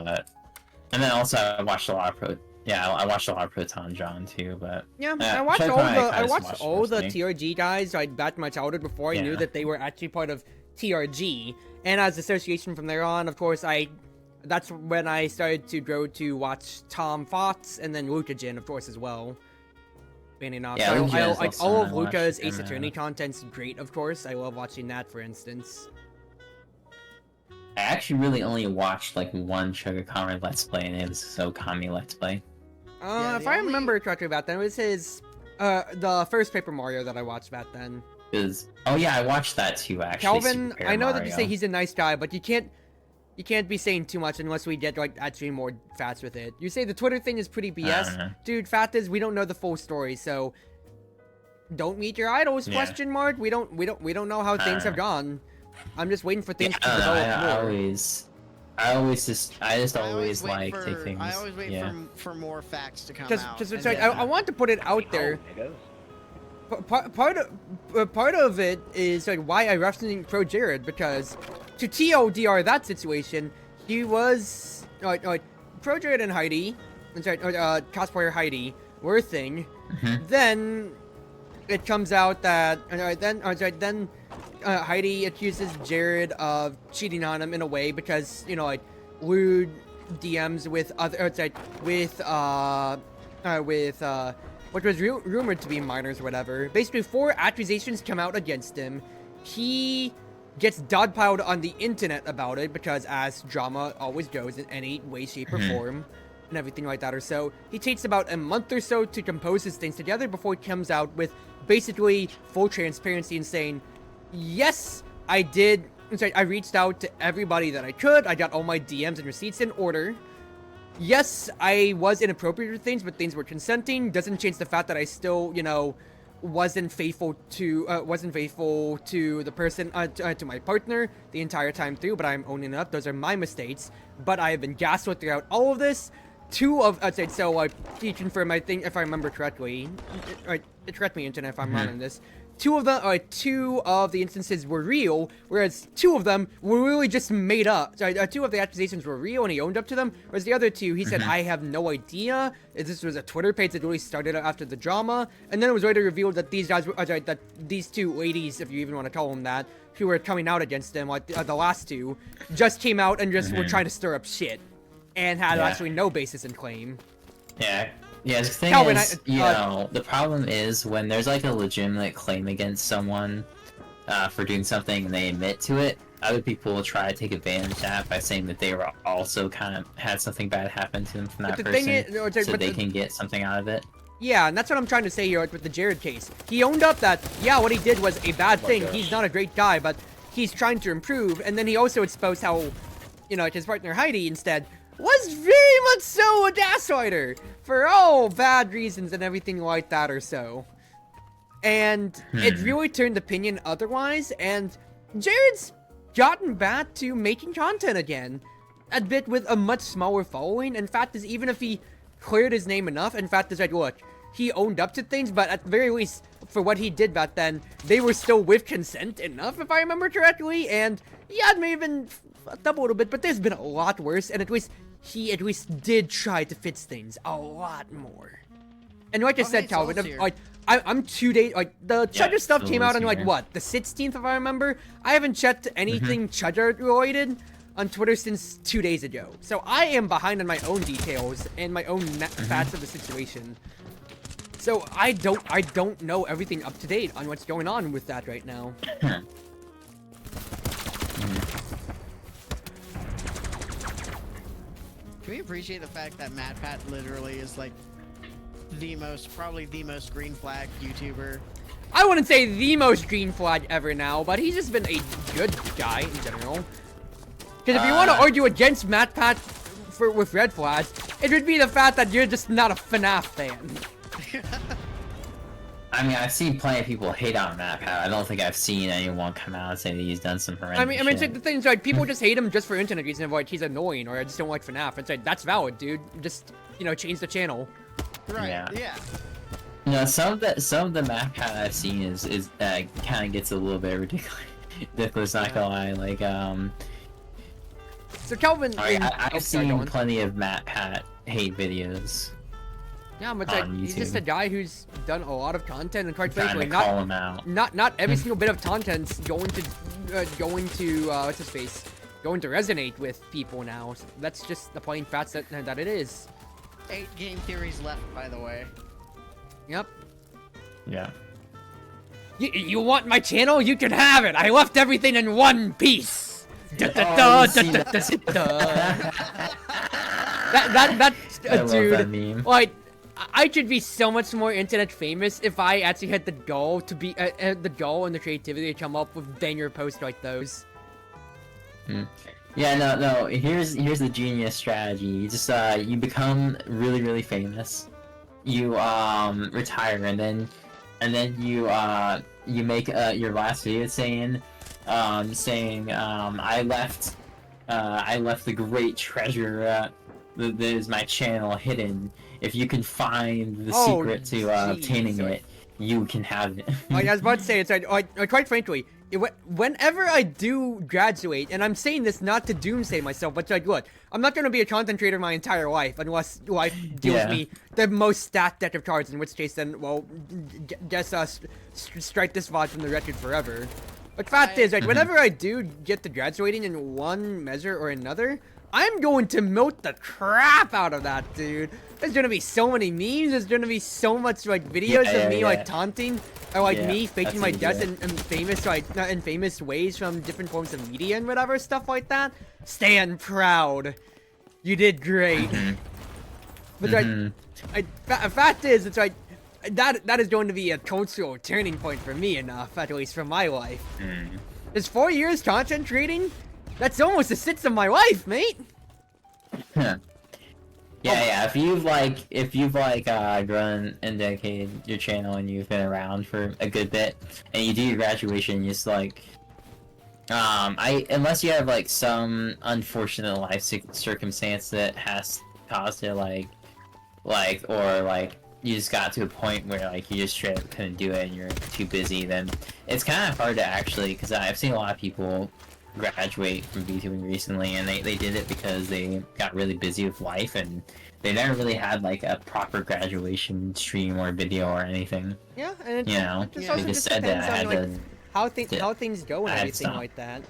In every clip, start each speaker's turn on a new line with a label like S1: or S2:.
S1: And then also I watched a lot of I watched a lot of Proton John too, but
S2: yeah, I watched all the
S1: mostly.
S2: TRG guys back in my childhood before I knew that they were actually part of TRG, and as association from there on, of course, that's when I started to grow to watch Tom Fox and then Lucajin, of course, as well. Enough.
S1: Yeah,
S2: so I like all of
S1: watched
S2: Luca's
S1: him,
S2: Ace Attorney content's great, of course. I love watching that, for instance.
S1: I actually really only watched like one Sugar Kami Let's Play, and it was Okami Let's Play.
S2: If I remember correctly about that, it was his the first Paper Mario that I watched back then.
S1: Oh yeah, I watched that too, actually.
S2: Calvin,
S1: Super
S2: I know
S1: Mario.
S2: that you say he's a nice guy, but you can't be saying too much unless we get like actually more facts with it. You say the Twitter thing is pretty BS, dude. Fact is, we don't know the full story, so don't meet your idols? Question mark. We don't know how things have gone. I'm just waiting for things to develop more.
S1: I just always like take things.
S3: I always wait for more facts to come out.
S2: Just I want to put it out there. Part of it is like why I referencing Pro Jared, because to TLDR that situation, he was Pro Jared and Heidi, cosplayer Heidi were a thing. Then it comes out that then Heidi accuses Jared of cheating on him in a way because lewd DMs with other what was rumored to be minors or whatever. Basically, 4 accusations come out against him. He gets dogpiled on the internet about it because, as drama always goes in any way, shape, or form, and everything like that or so, he takes about a month or so to compose his things together before he comes out with basically full transparency and saying, yes, I did. I reached out to everybody that I could. I got all my DMs and receipts in order. Yes, I was inappropriate with things, but things were consenting. Doesn't change the fact that I still, wasn't faithful to the person, to my partner the entire time through. But I'm owning up. Those are my mistakes. But I have been gaslit throughout all of this. He confirmed, I think, if I remember correctly. Correct me, internet, if I'm wrong on this. Two of the instances were real, whereas 2 of them were really just made up. 2 of the accusations were real, and he owned up to them. Whereas the other 2, he said, I have no idea. This was a Twitter page that really started after the drama, and then it was later revealed that these guys, that these 2 ladies, if you even want to call them that, who were coming out against him, like the last 2, just came out and just were trying to stir up shit, and had actually no basis in claim.
S1: Yeah, the thing is, the problem is when there's like a legitimate claim against someone for doing something and they admit to it, other people will try to take advantage of that by saying that they were also kind of had something bad happen to them from that person, so they can get something out of it.
S2: Yeah, and that's what I'm trying to say here with the Jared case. He owned up that, yeah, what he did was a bad thing. He's not a great guy, but he's trying to improve. And then he also exposed how, his partner Heidi instead was very much so a gaslighter for all bad reasons and everything like that or so. And it really turned opinion otherwise, and Jared's gotten back to making content again. A bit with a much smaller following. In fact, is even if he cleared his name enough, in fact, is like, look, he owned up to things, but at the very least, for what he did back then, they were still with consent enough, if I remember correctly, and yeah, it may have been fucked up a little bit, but there's been a lot worse, and he at least did try to fix things a lot more. And like I said, Calvin, I'm 2 days, the Chudger stuff came out on, what, the 16th, if I remember? I haven't checked anything Chudger related on Twitter since 2 days ago. So I am behind on my own details and my own facts of the situation. So I don't know everything up to date on what's going on with that right now.
S3: Can we appreciate the fact that MatPat literally is like probably the most green flag YouTuber?
S2: I wouldn't say the most green flag ever now, but he's just been a good guy in general. Because if you want to argue against MatPat with red flags, it would be the fact that you're just not a FNAF fan.
S1: I mean, I've seen plenty of people hate on MatPat. I don't think I've seen anyone come out and say that he's done some horrendous shit.
S2: The thing is, like, people just hate him just for internet reasons, like, he's annoying, or I just don't like FNAF. It's like, that's valid, dude. Just, change the channel.
S3: Right,
S1: yeah. Some of the MatPat I've seen is kind of gets a little bit ridiculous, not gonna lie. Like,
S2: So Calvin,
S1: I've seen plenty of Matt Pat hate videos.
S2: Yeah, but like, he's just a guy who's done a lot of content, and quite frankly,
S1: not
S2: every single bit of content's going to what's his face, going to resonate with people now. So that's just the plain fact that it is.
S3: 8 game theories left, by the way.
S2: Yep.
S1: Yeah.
S2: You want my channel? You can have it. I left everything in one piece. Dude, like, I should be so much more internet famous if I actually had the goal to be the goal and the creativity to come up with banger posts like those.
S1: Yeah, no. Here's the genius strategy. You just you become really famous. You retire, and then you make your last video saying I left the great treasure that is my channel hidden. If you can find the secret to obtaining it, you can have it.
S2: I was about to say, it's like quite frankly, whenever I do graduate, and I'm saying this not to doomsay myself, but like, look, I'm not going to be a content creator my entire life unless life deals me the most stacked deck of cards, in which case then, well, guess strike this VOD from the record forever. But fact is, like, whenever I do get to graduating in one measure or another, I'm going to milk the crap out of that, dude. There's gonna be so many memes. There's gonna be so much like videos of me like taunting, or like me faking my death in famous ways from different forms of media and whatever stuff like that. Stand proud. You did great. But fact is, it's like that is going to be a cultural turning point for me enough, at least for my life. Is 4 years content creating? That's almost the 6 of my life, mate.
S1: Yeah. If you've grown and dedicated your channel and you've been around for a good bit, and you do your graduation, you just like, unless you have like some unfortunate life circumstance that has caused it, or you just got to a point where like you just straight up couldn't do it and you're too busy, then it's kind of hard to actually, because I've seen a lot of people graduate from VTubing recently, and they did it because they got really busy with life, and they never really had like a proper graduation stream or video or anything.
S2: Yeah, and
S1: you know,
S2: it just also just depends on like how things go and everything
S1: stuff.
S2: like that.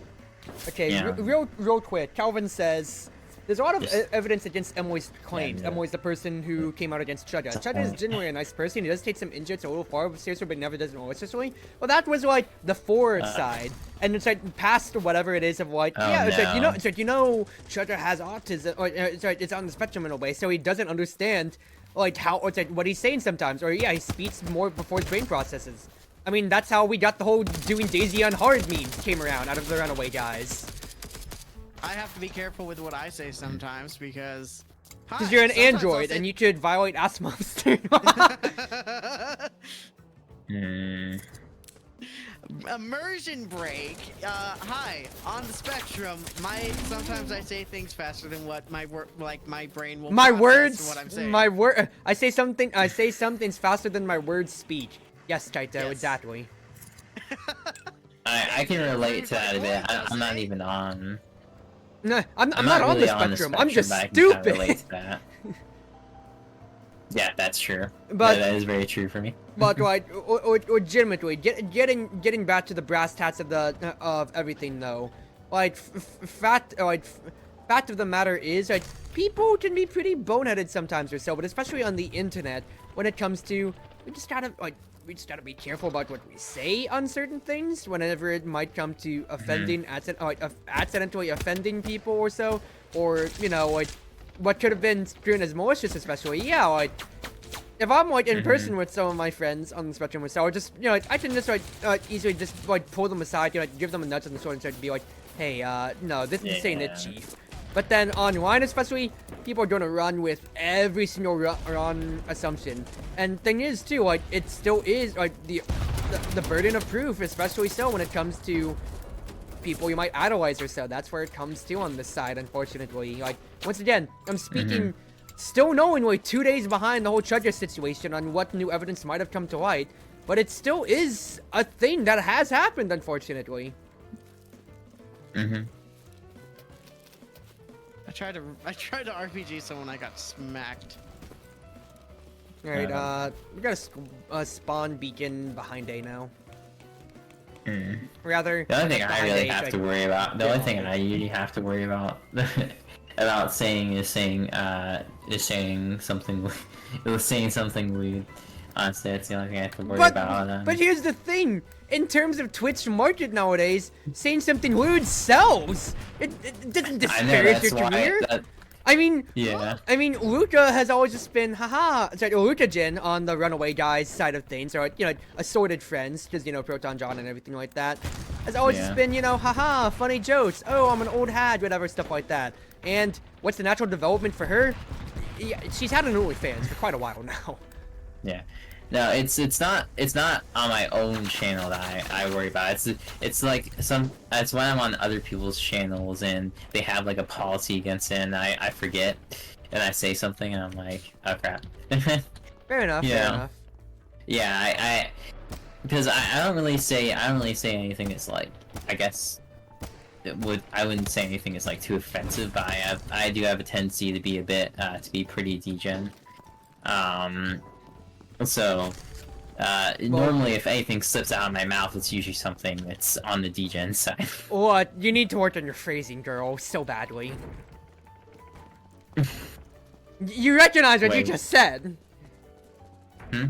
S2: Okay, real quick, Calvin says there's a lot of evidence against Emily's claims. Emily's the person who came out against Chudda. Chudda is generally a nice person. He does take some injuries a little far, seriously, but never does it maliciously. Well, that was like the forward side, and it's like past whatever it is of like, it's like Chudda has autism, or it's on the spectrum in a way, so he doesn't understand like how it's like what he's saying sometimes, or he speaks more before his brain processes. I mean, that's how we got the whole doing Daisy on hard memes came around out of the Runaway guys.
S3: I have to be careful with what I say sometimes because
S2: you're an android and you could violate Asimov's
S3: Immersion break. Hi, on the spectrum. Sometimes I say things faster than what my brain will.
S2: My words.
S3: What I'm saying.
S2: I say something's faster than my words speech. Yes, Taito, yes. Exactly.
S1: I can relate to that a bit. I'm not even on.
S2: No, I'm not on the spectrum. I'm just stupid.
S1: Yeah, that's true. But that is very true for me.
S2: But like, legitimately, getting back to the brass tacks of everything though, like, fact of the matter is, like, people can be pretty boneheaded sometimes or so, but especially on the internet when it comes to, we just gotta be careful about what we say on certain things whenever it might come to offending, accidentally offending people or so, or, you know, like, what could have been strewn as malicious especially. Yeah, like, if I'm, like, in person with some of my friends on the spectrum or so, or just, you know, like, I can just, like, easily just, like, pull them aside, you know, like, give them a nudge on the sword and start to be like, hey, no, this is saying it, chief. But then online especially, people are going to run with every single wrong assumption. And thing is too, like, it still is like the burden of proof, especially so when it comes to people you might idolize or so. That's where it comes to on this side, unfortunately. Like, once again, I'm speaking still knowingly 2 days behind the whole Chartreuse situation on what new evidence might have come to light, but it still is a thing that has happened, unfortunately.
S3: I tried to RPG someone, I got smacked.
S2: Alright, we got a spawn beacon behind A now. Rather,
S1: the only thing I really
S2: A,
S1: have
S2: like,
S1: to worry about, the only thing I usually have to worry about, about saying something weird. Honestly, that's the only thing I have to worry about.
S2: But here's the thing. In terms of Twitch market nowadays, saying something lewd sells. It doesn't disparage your career. I mean,
S1: yeah.
S2: I mean, Luca has always just been, Luca-Jin on the Runaway Guys side of things, or, you know, assorted friends, because, you know, Proton John and everything like that, has always just been, you know, funny jokes, oh, I'm an old hag, whatever, stuff like that. And what's the natural development for her? Yeah, she's had an OnlyFans for quite a while now.
S1: Yeah. No, it's not on my own channel that I worry about. It's like it's when I'm on other people's channels and they have like a policy against it and I forget and I say something and I'm like, oh crap.
S2: Fair enough.
S1: Yeah.
S2: Fair enough.
S1: Yeah, because I don't really say anything that's like, I guess I wouldn't say anything that's like too offensive, but I do have a tendency to be a bit to be pretty degen. So, normally if anything slips out of my mouth, it's usually something that's on the degen side.
S2: What? You need to work on your phrasing, girl, so badly. You recognize what you just said.
S1: Hmm?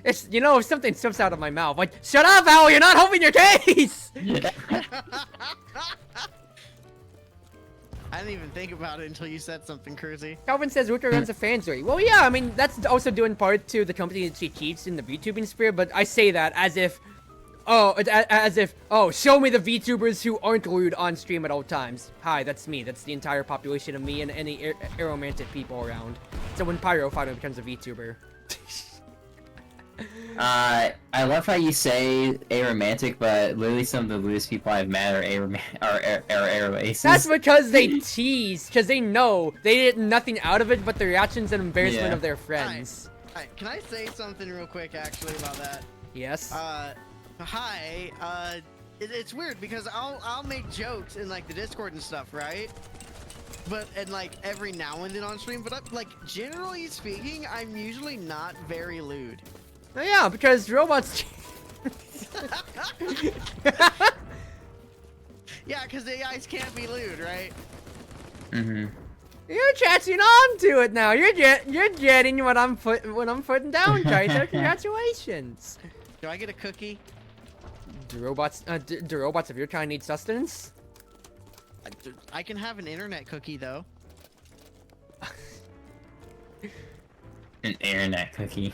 S2: It's, you know, if something slips out of my mouth, like, shut up, Al, you're not helping your case!
S3: I didn't even think about it until you said something, Cruzy.
S2: Calvin says Ruka runs a fanzory. Well, yeah, I mean, that's also doing part to the company that she keeps in the VTubing sphere, but I say that as if, oh, show me the VTubers who aren't lewd on stream at all times. Hi, that's me. That's the entire population of me and any aromantic people around. So when Pyro finally becomes a VTuber.
S1: I love how you say aromantic, but literally some of the lewdest people I've met are aroaces.
S2: That's because they tease, because they know they did nothing out of it but the reactions and embarrassment of their friends.
S3: Alright, can I say something real quick, actually, about that?
S2: Yes?
S3: Hi, it's weird, because I'll make jokes in, like, the Discord and stuff, right? And like, every now and then on stream, but, like, generally speaking, I'm usually not very lewd.
S2: Oh yeah, because robots.
S3: Yeah, because the AIs can't be lewd, right?
S1: Mm-hmm.
S2: You're catching on to it now. You're getting what I'm putting down, guys. So congratulations.
S3: Do I get a cookie?
S2: Do robots of your kind need sustenance?
S3: I can have an internet cookie though.
S1: An internet cookie.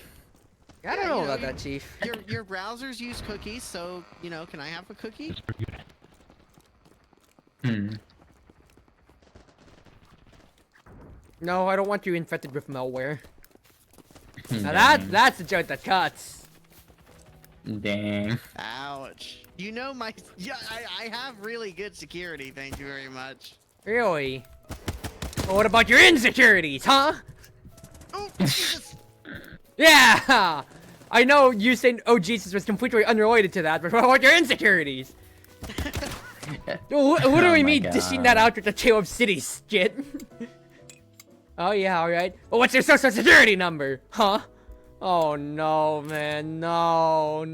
S2: I don't know about that, Chief.
S3: Your browsers use cookies, so, you know, can I have a cookie?
S2: No, I don't want you infected with malware. Now that's a joke that cuts.
S1: Dang.
S3: Ouch. You know I have really good security, thank you very much.
S2: Really? Well, what about your insecurities, huh?
S3: Oh, Jesus.
S2: Yeah! I know you saying, oh Jesus, was completely unrelated to that, but what about your insecurities? Literally me dishing that out with the Caleb City skit. Oh yeah, alright. Well, what's your social security number? Huh? Oh no, man, no.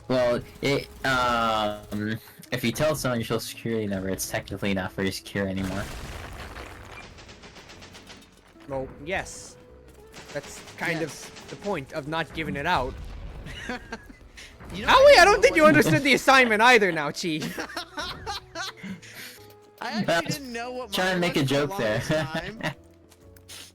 S1: Well, if you tell someone your social security number, it's technically not very secure anymore.
S2: Well, yes. That's kind of the point of not giving it out.
S3: You know,
S2: Howie, I don't think you understood the assignment either now, Chief.
S3: I actually didn't know what
S1: trying to make a joke there.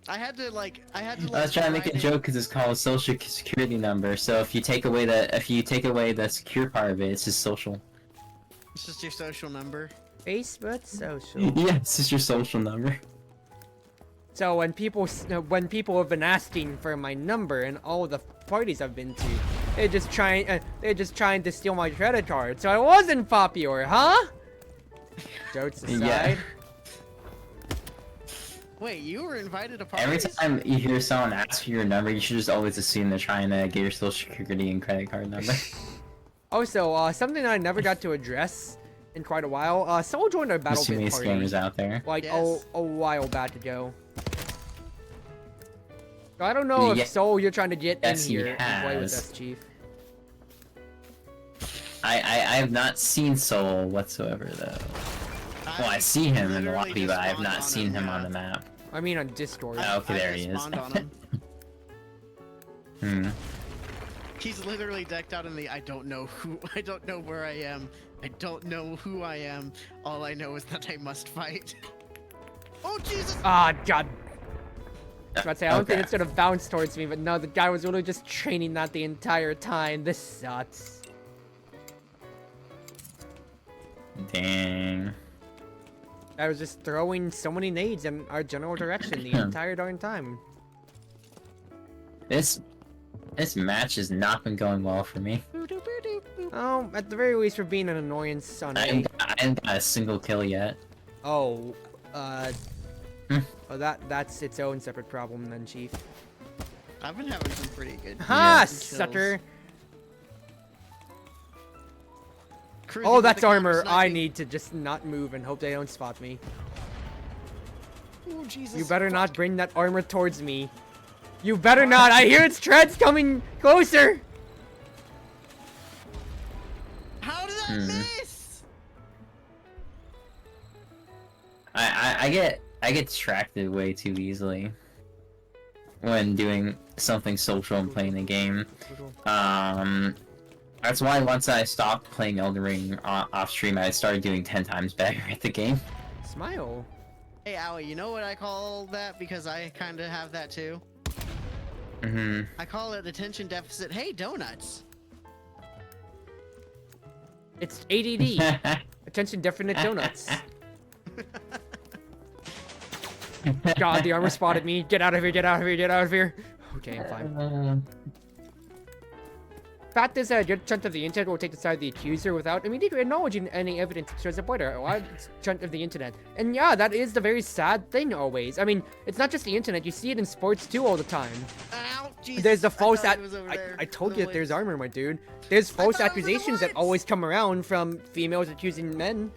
S3: I had to
S1: I was trying to make a joke because it's called a social security number. So if you take away the secure part of it, it's just social.
S3: It's just your social number.
S2: Facebook social.
S1: Yeah, it's just your social number.
S2: So when people have been asking for my number and all the parties I've been to, they're just trying to steal my credit card. So I wasn't popular, huh? Jokes aside.
S1: Yeah.
S3: Wait, you were invited to parties?
S1: Every time you hear someone ask for your number, you should just always assume they're trying to get your social security and credit card number.
S2: Also, something I never got to address in quite a while. Someone joined our
S1: There's too many
S2: BattleBit party
S1: scammers out there.
S2: like
S3: Yes.
S2: a while back ago. So I don't know if Soul you're trying to get in here and play with us, Chief.
S1: I have not seen Soul whatsoever though. Well, I see him in the
S3: literally
S1: lobby,
S3: just
S1: but I have
S3: spawned
S1: not
S3: on
S1: seen him
S3: yeah.
S1: on the map.
S2: I mean on Discord.
S1: Oh, okay, there
S3: I
S1: he is.
S3: spawned on him.
S1: Hmm.
S3: He's literally decked out in the I don't know where I am. I don't know who I am. All I know is that I must fight. Oh Jesus!
S2: Ah, God. I was about to say, I don't think
S1: Okay.
S2: it's gonna bounce towards me, but no, the guy was literally just training that the entire time. This sucks.
S1: Dang.
S2: I was just throwing so many nades in our general direction the entire darn time.
S1: This match has not been going well for me.
S2: Oh, at the very least, for being an annoyance on
S1: I
S2: a...
S1: haven't got a single kill yet.
S2: Oh, well, that's its own separate problem then, Chief.
S3: I've been having some pretty good.
S2: Ha,
S3: kills.
S2: sucker!
S3: Cruising
S2: Oh,
S3: with
S2: that's
S3: the camera
S2: armor. I
S3: sniping.
S2: need to just not move and hope they don't spot me.
S3: Oh, Jesus.
S2: You better not bring that armor towards me. You better not! I hear its treads coming closer!
S3: How did that miss?
S1: I get distracted way too easily when doing something social and playing a game. That's why once I stopped playing Elden Ring off stream, I started doing 10 times better at the game.
S2: Smile.
S3: Hey, Owie, you know what I call that? Because I kind of have that too. I call it attention deficit. Hey, donuts.
S2: It's ADD. Attention definite donuts. God, the armor spotted me. Get out of here, get out of here, get out of here. Okay, I'm fine. Fact is that a good chunk of the internet will take the side of the accuser without immediately acknowledging any evidence that shows a voider, a large chunk of the internet. And yeah, that is the very sad thing always. I mean, it's not just the internet, you see it in sports too all the time.
S3: Ow, Jesus.
S2: There's the false
S3: I thought he was over there.
S2: I told
S3: No
S2: you that there's
S3: way.
S2: armor, my dude. There's false
S3: thought it was in the
S2: accusations that
S3: woods.
S2: always come around from females accusing men.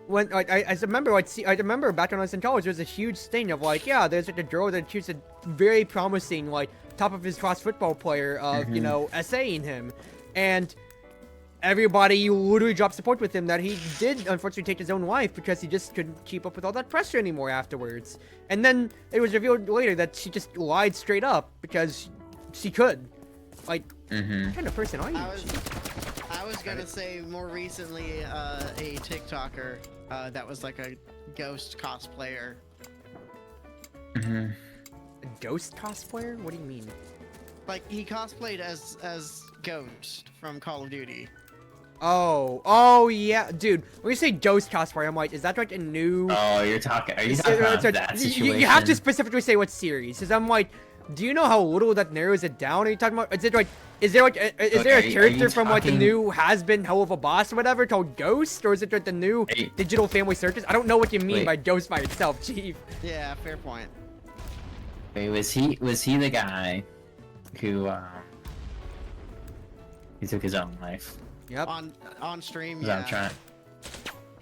S2: When I remember back when I was in college, there was a huge thing of like, yeah, there's like a girl that accused a very promising like top of his class football player of you know essaying him, and everybody literally dropped support with him that he did unfortunately take his own life because he just couldn't keep up with all that pressure anymore afterwards. And then it was revealed later that she just lied straight up because she could. Like, what kind of person are you?
S3: I was gonna say more recently, a TikToker that was like a ghost cosplayer.
S2: A ghost cosplayer? What do you mean?
S3: Like he cosplayed as Ghost from Call of Duty.
S2: Oh yeah, dude. When you say ghost cosplayer, I'm like, is that like a new?
S1: Oh, are you talking about that situation?
S2: You have to specifically say what series, because I'm like, do you know how little that narrows it down? Are you talking about? Is there a character from like the new has been hell of a boss or whatever called Ghost, or is it like the new Digital Family Circus? I don't know what you mean by Ghost by itself, Chief.
S3: Yeah, fair point.
S1: Wait, was he the guy who he took his own life?
S2: Yep.
S3: On stream,
S1: Yeah.
S3: yeah.
S1: I'm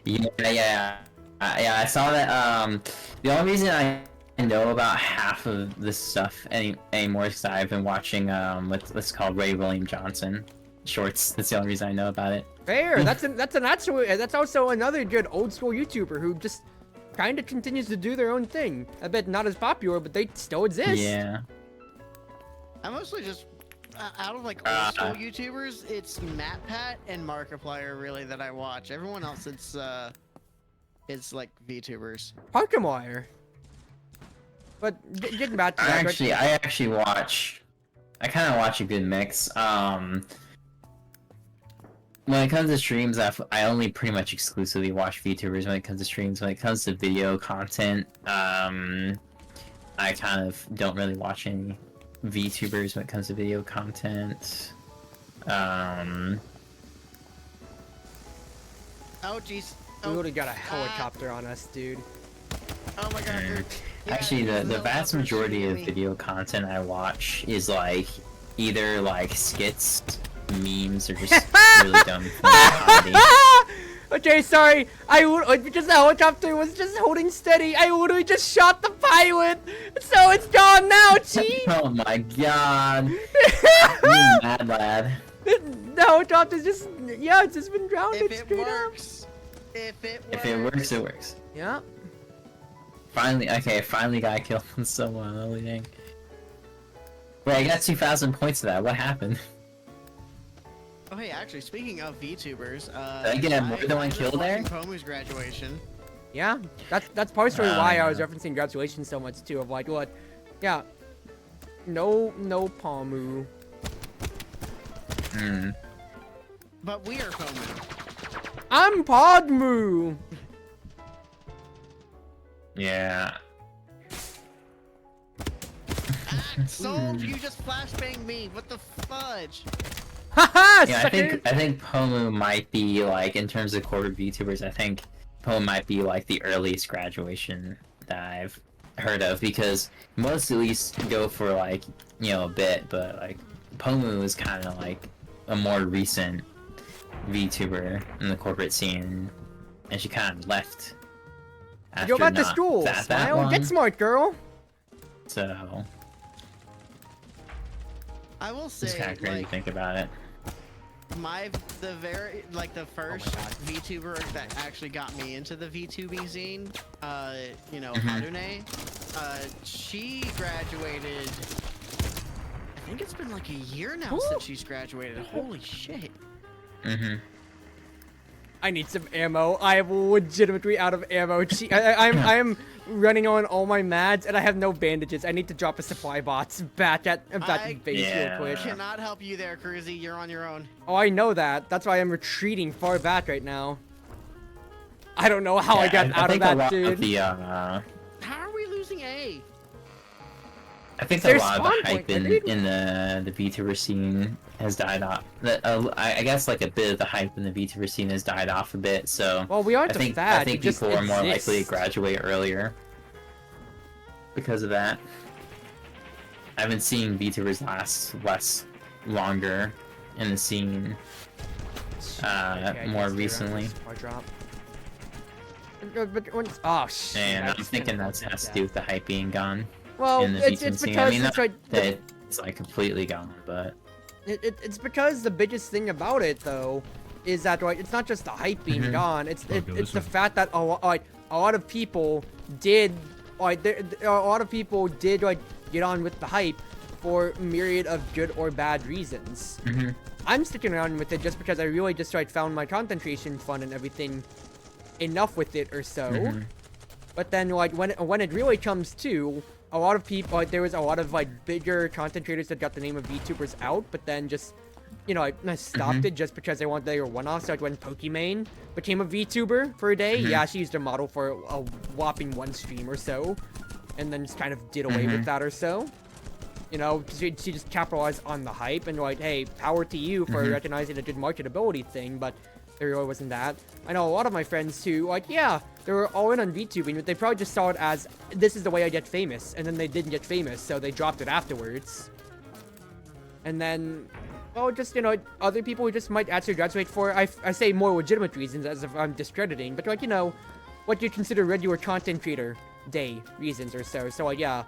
S1: trying. Yeah. I saw that. The only reason I know about half of this stuff anymore is because I've been watching what's called Ray William Johnson shorts. That's the only reason I know about it.
S2: Fair. That's also another good old school YouTuber who just kind of continues to do their own thing. I bet not as popular, but they still exist.
S1: Yeah.
S3: I mostly just out of like old school YouTubers, it's MatPat and Markiplier really that I watch. Everyone else, it's like VTubers.
S2: Markiplier. But getting back to that,
S1: I kind of watch a good mix. When it comes to streams, I only pretty much exclusively watch VTubers when it comes to streams. When it comes to video content, I kind of don't really watch any VTubers when it comes to video content.
S3: Oh jeez.
S2: we would've got a helicopter on us, dude.
S3: Oh my god.
S1: Actually, the vast
S3: helicopter
S1: majority of
S3: shooting me.
S1: video content I watch is like either like skits, memes, or just really dumb comedy.
S2: Okay, sorry. Because the helicopter was just holding steady, I literally just shot the pilot. So it's gone now, Chief.
S1: Oh my god. You mad lad.
S2: The helicopter's just, yeah, it's just been grounded.
S3: If it works.
S1: If it works, it works.
S2: Yeah.
S1: Finally got a kill on someone. Holy dang. Wait, I got 2,000 points to that. What happened?
S3: Oh, hey, actually, speaking of VTubers,
S1: did I get more than one kill there?
S3: Pomu's graduation.
S2: Yeah, that's partially why I was referencing graduation so much too. Of like, what? Yeah. No Pomu.
S1: Hmm.
S3: But we are Pomu.
S2: I'm Podmu.
S3: Ah,
S1: Yeah.
S3: sold! You just flashbanged me. What the fudge?
S2: Haha,
S1: Yeah,
S2: sucker.
S1: I think Pomu might be like, in terms of corporate VTubers, I think Pomu might be like the earliest graduation that I've heard of, because most at least go for like, you know, a bit, but like Pomu is kind of like a more recent VTuber in the corporate scene, and she kind of left after
S2: Go back to
S1: not
S2: school.
S1: that
S2: Smile,
S1: long.
S2: get smart, girl.
S1: So
S3: I will say,
S1: it's kind of crazy to think about it.
S3: the first VTuber that actually got me into the VTubing scene, you know, Harune, she graduated, I think it's been like a year now since she's graduated. Holy shit.
S2: I need some ammo. I am legitimately out of ammo. I'm running on all my mads, and I have no bandages. I need to drop a supply box back at base real quick.
S3: I cannot help you there, Cruzy. You're on your own.
S2: Oh, I know that. That's why I'm retreating far back right now. I don't know how I got out of that, dude.
S3: How are we losing A?
S1: I think
S2: Their
S1: a lot of the
S2: spawn
S1: hype
S2: point,
S1: in the VTuber scene has died off. I guess like a bit of the hype in the VTuber scene has died off a bit. So
S2: well, we aren't
S1: I think
S2: fad.
S1: people are more likely to graduate earlier because of that. I've been seeing VTubers last longer in the scene more recently.
S2: Oh shit!
S1: And I'm thinking that has to do with the hype being gone.
S2: Well,
S1: in the
S2: it's
S1: VTuber scene.
S2: because
S1: I mean,
S2: it's like
S1: it's like completely gone, but
S2: it's because the biggest thing about it though is that like it's not just the hype being gone. It's the fact that a lot of people did get on with the hype for myriad of good or bad reasons. I'm sticking around with it just because I really just found my content creation fun and everything enough with it or so. But then like when it really comes to a lot of people, there was a lot of bigger content creators that got the name of VTubers out, but then just, you know, I stopped it just because they wanted their one-offs. Like when Pokimane became a VTuber for a day, yeah, she used a model for a whopping one stream or so, and then just kind of did away with that or so. You know, she just capitalized on the hype, and like, hey, power to you for recognizing a good marketability thing, but there really wasn't that. I know a lot of my friends who, like, yeah, they were all in on VTubing, but they probably just saw it as, this is the way I get famous, and then they didn't get famous, so they dropped it afterwards. And then, well, just, you know, other people who just might actually graduate for, I say more legitimate reasons, as if I'm discrediting, but like, you know, what you consider regular content creator day reasons or so. So, like, yeah,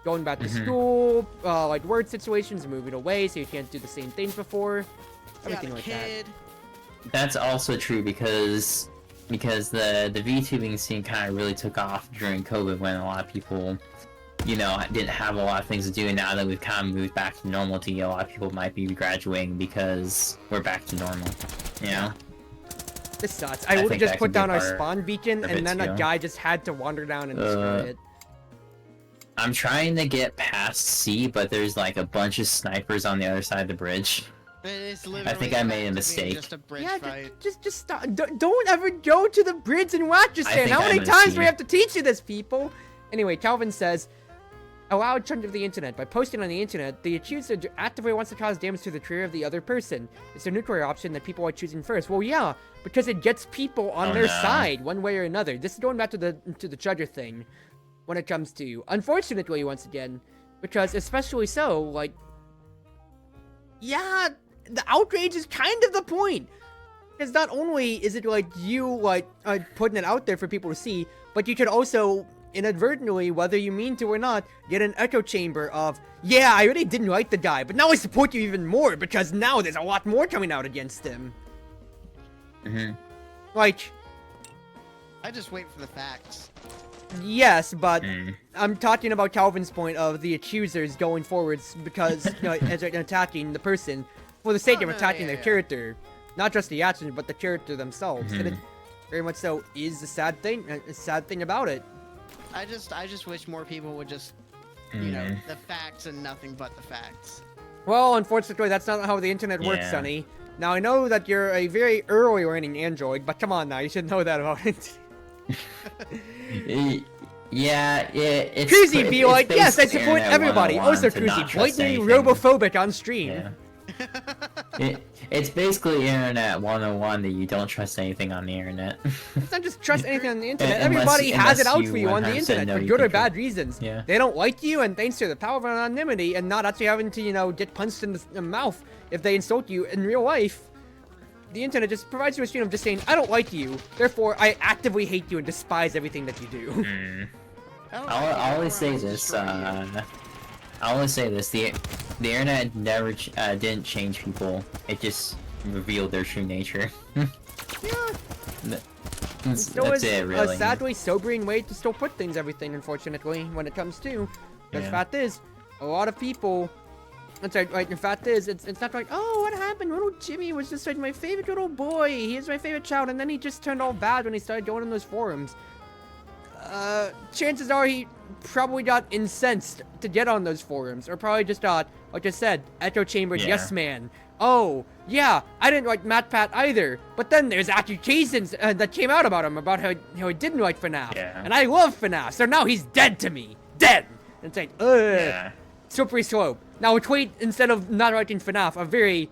S2: going back to school, like, work situations, moving away, so you can't do the same things before, everything like that.
S1: That's also true because the VTubing scene kind of really took off during COVID when a lot of people, you know, didn't have a lot of things to do, and now that we've kind of moved back to normality, a lot of people might be graduating because we're back to normal, you know?
S2: This sucks. I would have just put down our spawn beacon, and then a guy just had to wander down and destroy it.
S1: I'm trying to get past C, but there's like a bunch of snipers on the other side of the bridge. I think I made a mistake.
S2: Just stop. Don't ever go to the bridge in Wakistan. How many times do we have to teach you this, people? Anyway, Calvin says, a loud chunk of the internet. By posting on the internet, the accuser actively wants to cause damage to the career of the other person. It's a nuclear option that people are choosing first. Well, yeah, because it gets people on their side, one way or another. This is going back to the judger thing, when it comes to, unfortunately, once again, because especially so, like, yeah, the outrage is kind of the point. Because not only is it like you like putting it out there for people to see, but you could also inadvertently, whether you mean to or not, get an echo chamber of, yeah, I really didn't like the guy, but now I support you even more because now there's a lot more coming out against him. Like,
S3: I just wait for the facts.
S2: yes, but I'm talking about Calvin's point of the accusers going forwards because, you know, as they're attacking the person for the sake of attacking their character. Not just the actions, but the character themselves. And it very much so is a sad thing about it.
S3: I just wish more people would just, you know, the facts and nothing but the facts.
S2: Well, unfortunately, that's not how the internet works, Sonny. Now, I know that you're a very early learning android, but come on now, you should know that about it.
S1: It's
S2: Cruzy be like, yes, I support everybody. Also, Cruzy, blatantly robophobic on stream.
S1: It's basically internet 101 that you don't trust anything on the internet.
S2: It's not just trust anything on the internet. Everybody has it out for you on the internet for good or bad reasons. They don't like you, and thanks to the power of anonymity and not actually having to, you know, get punched in the mouth if they insult you in real life, the internet just provides you a stream of just saying, I don't like you, therefore I actively hate you and despise everything that you do.
S1: I'll always say this, I'll only say this: the internet never didn't change people. It just revealed their true nature. That's it, really.
S2: A sadly sobering way to still put things, unfortunately, when it comes to. The fact is, a lot of people. It's like the fact is, it's not like, oh, what happened? Little Jimmy was just like my favorite little boy. He is my favorite child, and then he just turned all bad when he started going in those forums. Chances are he probably got incensed to get on those forums, or probably just got, like I said, echo chambered yes man. Oh, yeah, I didn't like MatPat either, but then there's accusations that came out about him, about how he didn't like FNAF, and I love FNAF, so now he's dead to me. Dead! And it's like, ugh. Slippery slope. Now equate, instead of not liking FNAF, a very...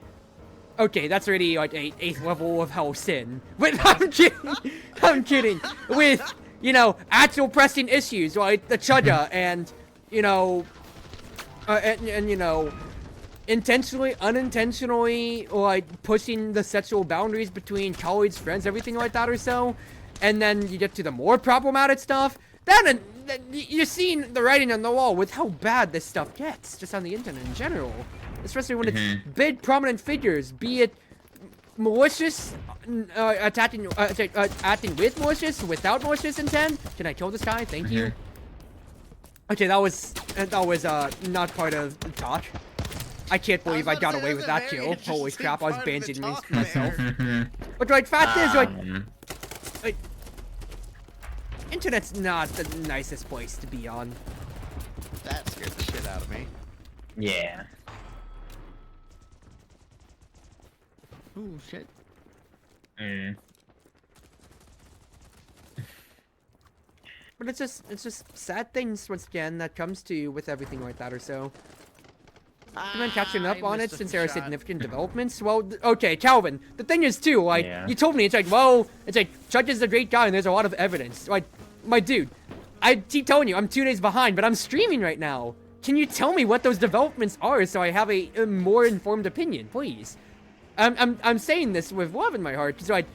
S2: Okay, that's already like a 8th level of hell sin. But I'm kidding. I'm kidding. With... you know, actual pressing issues like the Chudda and, you know, and you know, intentionally, unintentionally, like, pushing the sexual boundaries between colleagues, friends, everything like that or so, and then you get to the more problematic stuff, then you're seeing the writing on the wall with how bad this stuff gets, just on the internet in general. Especially when it's big, prominent figures, be it malicious, acting with malicious, without malicious intent. Can I kill this guy? Thank you. Okay, that was not part of the talk. I can't believe I got away with that kill. Holy crap, I was bandaging myself. But like, fact is, like, internet's not the nicest place to be on.
S3: That scared the shit out of me.
S1: Yeah.
S3: Ooh, shit.
S2: But it's just sad things once again that comes to you with everything like that or so. Do you mind catching up on it since there are significant developments? Well, okay, Calvin, the thing is too, like, you told me, it's like, well, it's like, Chuck is a great guy and there's a lot of evidence. Like, my dude, I keep telling you, I'm 2 days behind, but I'm streaming right now. Can you tell me what those developments are so I have a more informed opinion, please? I'm saying this with love in my heart, because, like,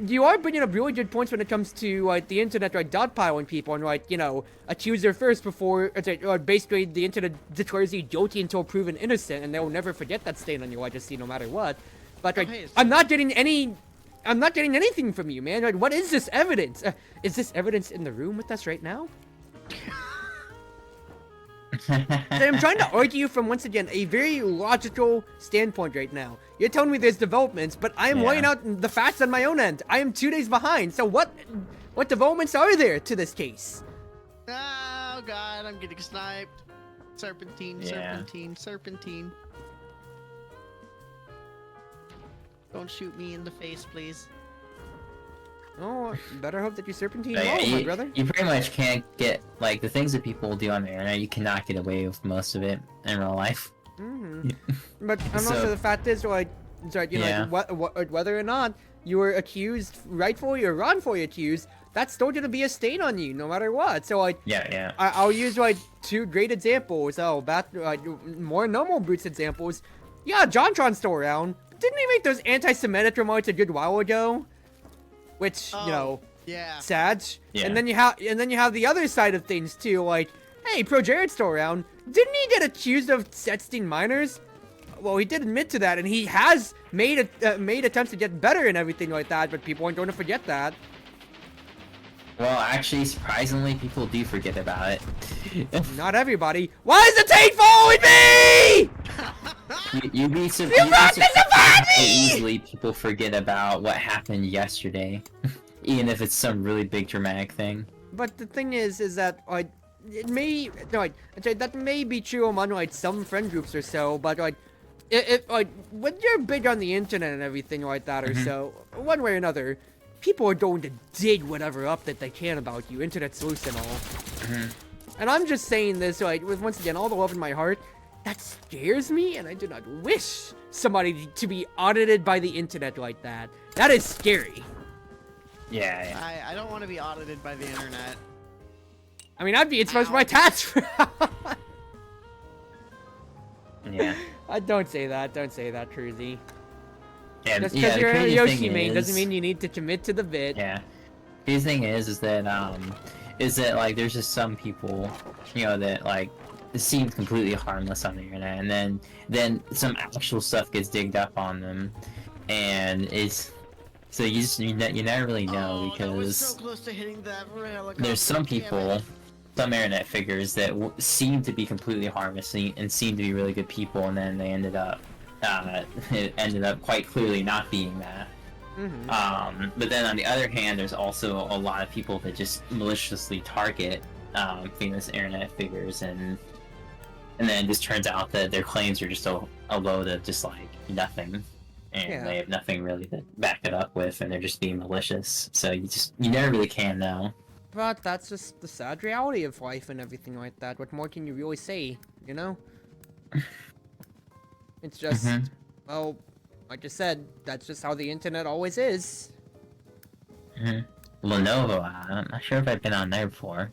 S2: you are bringing up really good points when it comes to, like, the internet, like, dogpiling people and, like, you know, accuser first before, basically, the internet declares you guilty until proven innocent, and they'll never forget that stain on your legacy no matter what. But, like, I'm not getting anything from you, man. Like, what is this evidence? Is this evidence in the room with us right now? I'm trying to argue from, once again, a very logical standpoint right now. You're telling me there's developments, but I am laying out the facts on my own end. I am 2 days behind, so what developments are there to this case?
S3: Oh god, I'm getting sniped. Serpentine, serpentine, serpentine. Don't shoot me in the face, please.
S2: Oh, better hope that you serpentine well, my brother.
S1: You pretty much can't get, like, the things that people do on the internet, you cannot get away with most of it in real life.
S2: But also the fact is, like, you know, whether or not you were accused, rightfully or wrongfully accused, that's still gonna be a stain on you, no matter what. So, like, I'll use, like, 2 great examples. Oh, more normal Brutes examples. Yeah, JonTron's still around. didn't he make those anti-Semitic remarks a good while ago? Which, you know,
S3: yeah,
S2: sad.
S1: Yeah.
S2: And then you have the other side of things too, like, hey, Pro Jared's still around. Didn't he get accused of sexting minors? Well, he did admit to that, and he has made attempts to get better and everything like that, but people aren't going to forget that.
S1: Well, actually, surprisingly, people do forget about it.
S2: Not everybody. Why is the tape following me?
S1: You'd be surprised how easily people forget about what happened yesterday, even if it's some really big dramatic thing.
S2: But the thing is that like it may that may be true among like some friend groups or so, but like if like when you're big on the internet and everything like that or so, one way or another, people are going to dig whatever up that they can about you. Internet's loose and all. And I'm just saying this like with once again all the love in my heart. That scares me, and I do not wish somebody to be audited by the internet like that. That is scary.
S1: Yeah.
S3: I don't want to be audited by the internet.
S2: I mean, I'd be exposed to my tax.
S1: Yeah.
S2: Don't say that. Don't say that, Cruzy.
S1: Yeah,
S2: Just because you're a Yoshi main doesn't mean you need to commit to the bit.
S1: Yeah. The thing is that like there's just some people, you know, that like seem completely harmless on the internet, and then some actual stuff gets digged up on them, and it's so you never really know because
S3: that was so close to hitting that helicopter.
S1: There's some people, some internet figures that seem to be completely harmless and seem to be really good people, and then they ended up quite clearly not being that. But then on the other hand, there's also a lot of people that just maliciously target famous internet figures, and then it just turns out that their claims are just a load of just like nothing, and they have nothing really to back it up with, and they're just being malicious. So you never really can know.
S2: But that's just the sad reality of life and everything like that. What more can you really say, you know? It's just, well, like I said, that's just how the internet always is.
S1: Lenovo, I'm not sure if I've been on there before.